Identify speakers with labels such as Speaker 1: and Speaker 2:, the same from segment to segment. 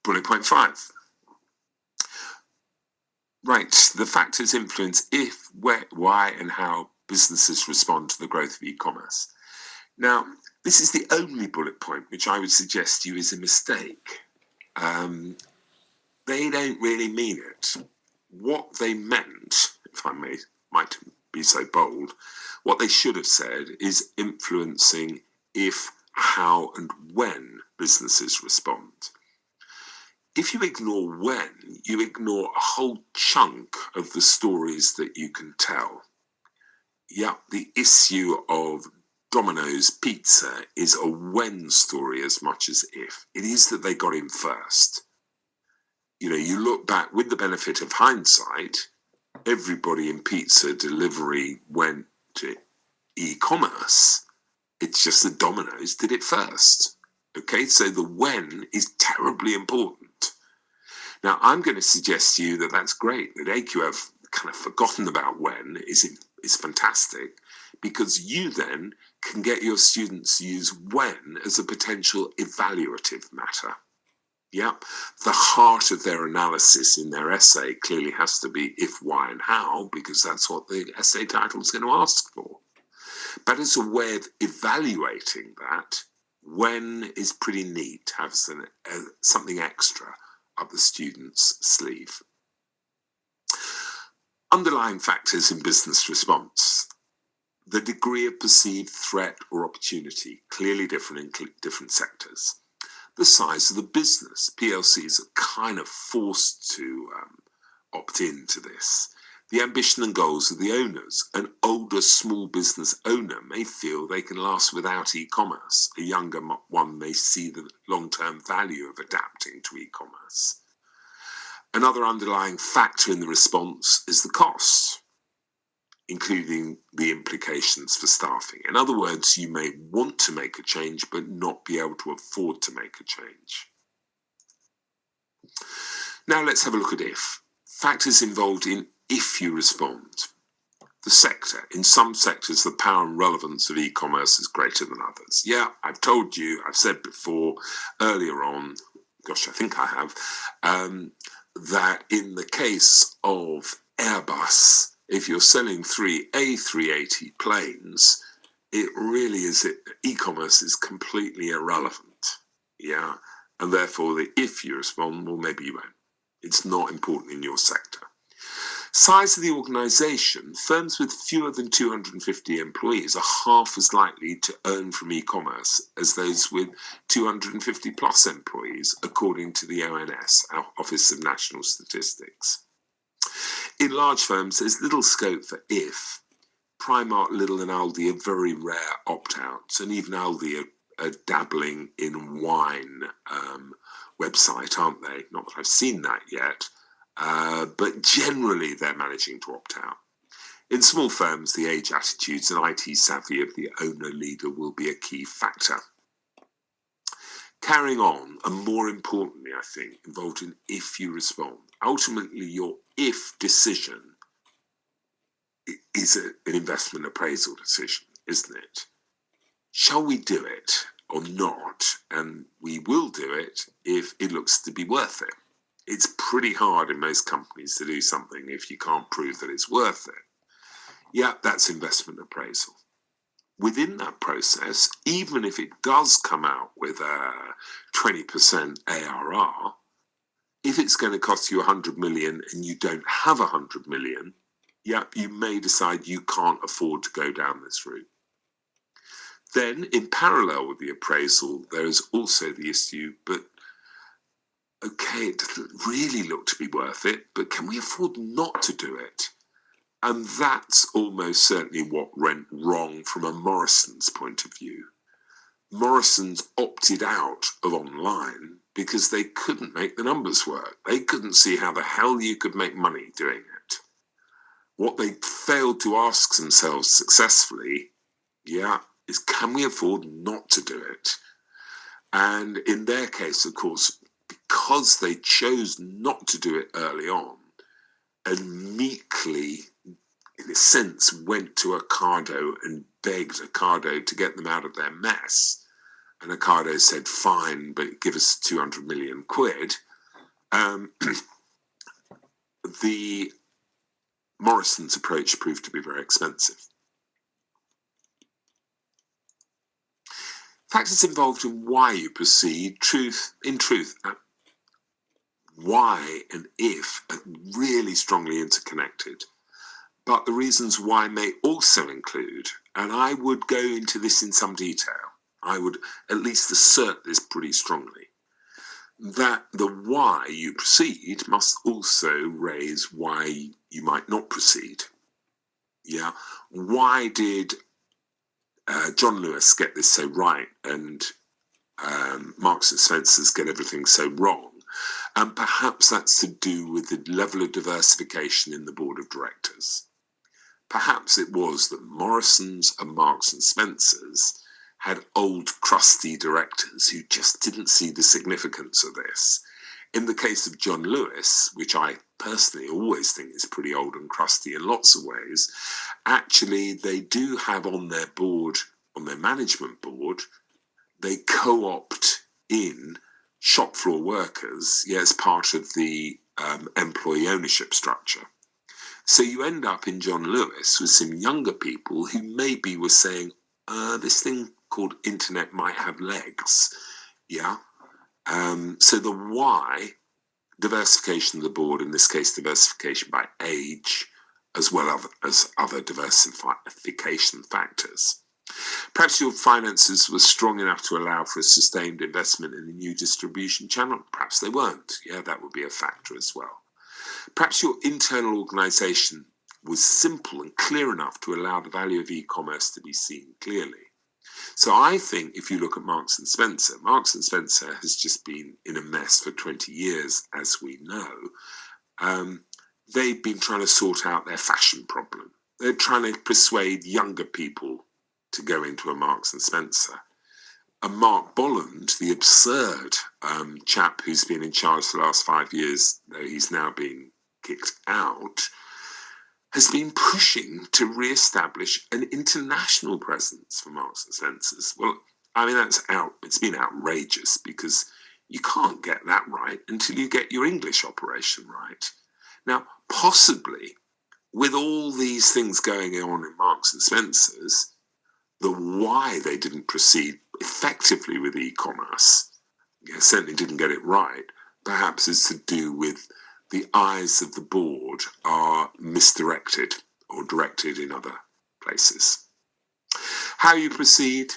Speaker 1: Bullet point 5. Right, the factors influence if, where, why, and how businesses respond to the growth of e-commerce. Now, this is the only bullet point which I would suggest to you is a mistake. They don't really mean it. What they meant, if I might be so bold, what they should have said is influencing if, how, and when businesses respond. If you ignore when, you ignore a whole chunk of the stories that you can tell. Yeah, the issue of Domino's Pizza is a when story as much as if. It is that they got in first. You know, you look back with the benefit of hindsight, everybody in pizza delivery went to e-commerce. It's just that Domino's did it first. Okay, so the when is terribly important. Now, I'm going to suggest to you that that's great, that AQ have kind of forgotten about when is fantastic, because you then can get your students to use when as a potential evaluative matter. Yeah, the heart of their analysis in their essay clearly has to be if, why, and how, because that's what the essay title is going to ask for. But as a way of evaluating that, when is pretty neat to have something extra up the student's sleeve. Underlying factors in business response. The degree of perceived threat or opportunity, clearly different in different sectors. The size of the business. PLCs are kind of forced to opt into this. The ambition and goals of the owners. An older small business owner may feel they can last without e-commerce. A younger one may see the long-term value of adapting to e-commerce. Another underlying factor in the response is the cost, including the implications for staffing. In other words, you may want to make a change but not be able to afford to make a change. Now let's have a look at if. Factors involved in if you respond. The sector. In some sectors, the power and relevance of e-commerce is greater than others. Yeah, I've told you, I've said before, earlier on, gosh, I think I have, that in the case of Airbus, if you're selling 3 A380 planes, it really is, e-commerce is completely irrelevant. Yeah, and therefore, if you respond, well, maybe you won't. It's not important in your sector. Size of the organisation. Firms with fewer than 250 employees are half as likely to earn from e-commerce as those with 250 plus employees, according to the ONS, our Office of National Statistics. In large firms, there's little scope for if. Primark, Lidl and Aldi are very rare opt-outs, and even Aldi are dabbling in wine website, aren't they? Not that I've seen that yet. But generally they're managing to opt out. In small firms, the age, attitudes and IT savvy of the owner leader will be a key factor. Carrying on, and more importantly, I think, involved in if you respond. Ultimately, your if decision is an investment appraisal decision, isn't it? Shall we do it or not? And we will do it if it looks to be worth it. It's pretty hard in most companies to do something if you can't prove that it's worth it. Yeah, that's investment appraisal. Within that process, even if it does come out with a 20% ARR, if it's going to cost you 100 million and you don't have 100 million, yeah, you may decide you can't afford to go down this route. Then, in parallel with the appraisal, there is also the issue, but okay, it doesn't really look to be worth it, but can we afford not to do it? And that's almost certainly what went wrong from a Morrisons point of view. Morrisons opted out of online because they couldn't make the numbers work. They couldn't see how the hell you could make money doing it. What they failed to ask themselves successfully, is can we afford not to do it? And in their case, of course, because they chose not to do it early on and meekly, in a sense, went to Ocado and begged Ocado to get them out of their mess, and Ocado said, fine, but give us 200 million quid, the Morrisons' approach proved to be very expensive. Factors involved in why you proceed, why and if are really strongly interconnected, but the reasons why may also include, and I would go into this in some detail, I would at least assert this pretty strongly, that the why you proceed must also raise why you might not proceed. Yeah, why did John Lewis get this so right and Marks and Spencer's get everything so wrong? And perhaps that's to do with the level of diversification in the board of directors. Perhaps it was that Morrisons and Marks and Spencer's had old, crusty directors who just didn't see the significance of this. In the case of John Lewis, which I personally always think is pretty old and crusty in lots of ways, actually they do have on their board, on their management board, they co-opt in shop floor workers, as part of the employee ownership structure. So you end up in John Lewis with some younger people who maybe were saying, this thing called internet might have legs. So the why, diversification of the board, in this case diversification by age, as well as other diversification factors. Perhaps your finances were strong enough to allow for a sustained investment in a new distribution channel. Perhaps they weren't. That would be a factor as well. Perhaps your internal organisation was simple and clear enough to allow the value of e-commerce to be seen clearly. So I think if you look at Marks and Spencer has just been in a mess for 20 years, as we know. They've been trying to sort out their fashion problem. They're trying to persuade younger people to go into a Marks and Spencer. And Mark Bolland, the absurd chap who's been in charge for the last 5 years, though he's now being kicked out, has been pushing to re-establish an international presence for Marks and Spencer's. Well, I mean, it's been outrageous, because you can't get that right until you get your English operation right. Now, possibly, with all these things going on in Marks and Spencer's, the why they didn't proceed effectively with e-commerce, certainly didn't get it right, perhaps is to do with the eyes of the board are misdirected or directed in other places. How you proceed,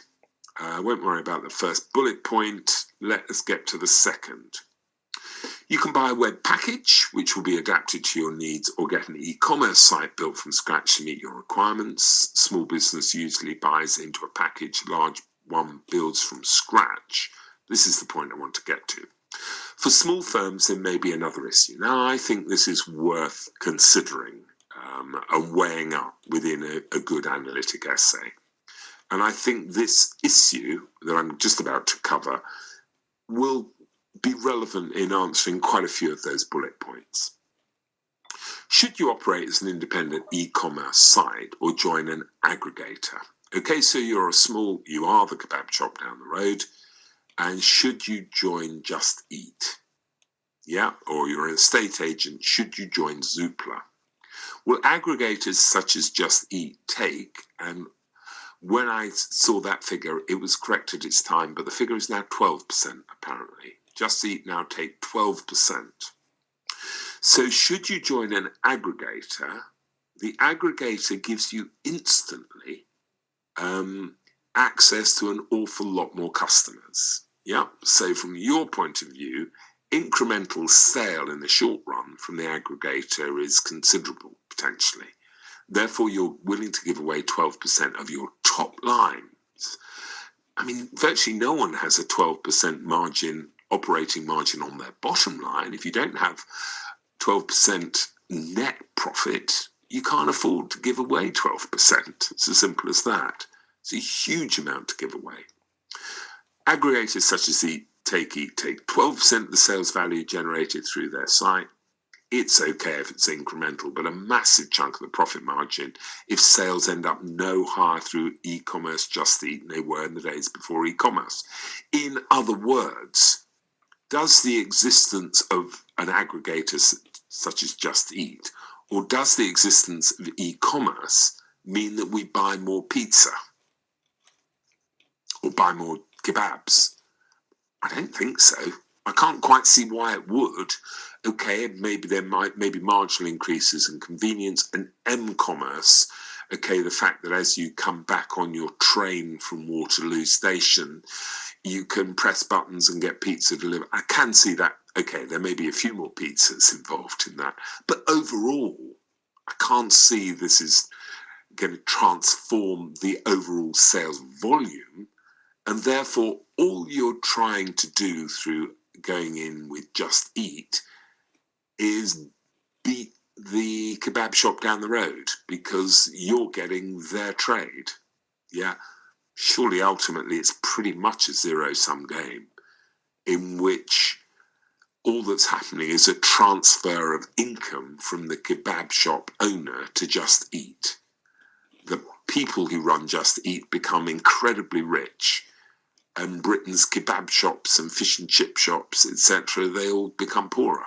Speaker 1: I won't worry about the first bullet point. Let us get to the second. You can buy a web package, which will be adapted to your needs, or get an e-commerce site built from scratch to meet your requirements. Small business usually buys into a package, large one builds from scratch. This is the point I want to get to. For small firms, there may be another issue. Now, I think this is worth considering and weighing up within a good analytic essay. And I think this issue that I'm just about to cover will be relevant in answering quite a few of those bullet points. Should you operate as an independent e-commerce site or join an aggregator? Okay, so you are the kebab shop down the road, and should you join Just Eat? Or you're an estate agent, should you join Zoopla? Well, aggregators such as Just Eat take, and when I saw that figure, it was correct at its time, but the figure is now 12% apparently. Just Eat now take 12%. So should you join an aggregator, the aggregator gives you instantly access to an awful lot more customers. So from your point of view, incremental sale in the short run from the aggregator is considerable, potentially. Therefore, you're willing to give away 12% of your top lines. I mean, virtually no one has a 12% operating margin on their bottom line. If you don't have 12% net profit, you can't afford to give away 12%. It's as simple as that. It's a huge amount to give away. Aggregators such as Take 12% of the sales value generated through their site. It's okay if it's incremental, but a massive chunk of the profit margin if sales end up no higher through e-commerce Just Eat than they were in the days before e-commerce. In other words, does the existence of an aggregator such as Just Eat, or does the existence of e-commerce mean that we buy more pizza or buy more kebabs? I don't think so. I can't quite see why it would. Okay, maybe there might be marginal increases in convenience and m-commerce. Okay, the fact that as you come back on your train from Waterloo Station, you can press buttons and get pizza delivered. I can see that. Okay, there may be a few more pizzas involved in that. But overall, I can't see this is going to transform the overall sales volume. And therefore, all you're trying to do through going in with Just Eat is beat the kebab shop down the road because you're getting their trade. Yeah, surely ultimately it's pretty much a zero-sum game in which all that's happening is a transfer of income from the kebab shop owner to Just Eat. The people who run Just Eat become incredibly rich, and Britain's kebab shops and fish and chip shops, etc., they all become poorer.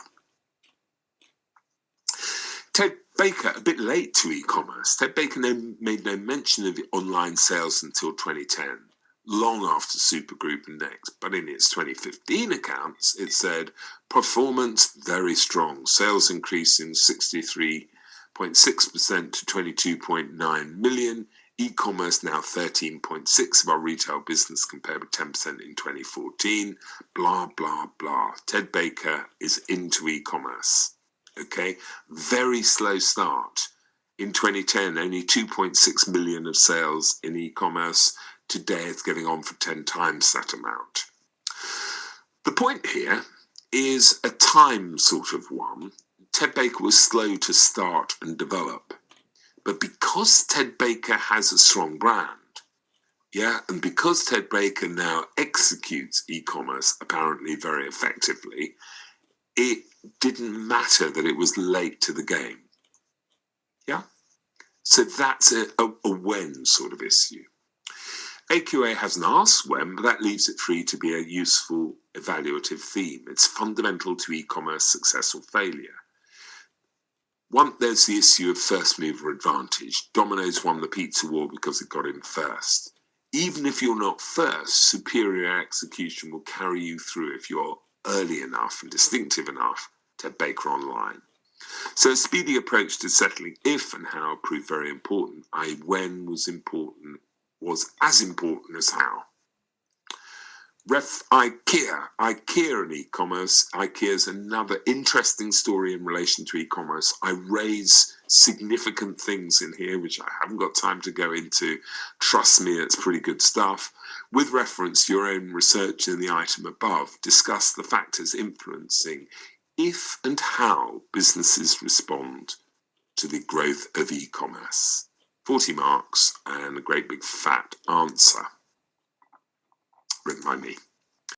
Speaker 1: Ted Baker, a bit late to e-commerce. Ted Baker made no mention of online sales until 2010, long after Supergroup and Next. But in its 2015 accounts, it said, performance very strong, sales increasing 63.6% to 22.9 million, e-commerce now 13.6% of our retail business compared with 10% in 2014, blah, blah, blah. Ted Baker is into e-commerce. Okay, very slow start. In 2010, only 2.6 million of sales in e-commerce. Today, it's getting on for 10 times that amount. The point here is a time sort of one. Ted Baker was slow to start and develop. But because Ted Baker has a strong brand, yeah, and because Ted Baker now executes e-commerce apparently very effectively, it didn't matter that it was late to the game. Yeah? So that's a when sort of issue. AQA hasn't asked when, but that leaves it free to be a useful evaluative theme. It's fundamental to e-commerce success or failure. One, there's the issue of first mover advantage. Domino's won the pizza war because it got in first. Even if you're not first, superior execution will carry you through if you're early enough and distinctive enough to Baker Online. So a speedy approach to settling if and how proved very important, i.e. when was as important as how. IKEA and e-commerce. IKEA is another interesting story in relation to e-commerce. I raise significant things in here, which I haven't got time to go into. Trust me, it's pretty good stuff. With reference to your own research in the item above, discuss the factors influencing if and how businesses respond to the growth of e-commerce. 40 marks and a great big fat answer. Written by me.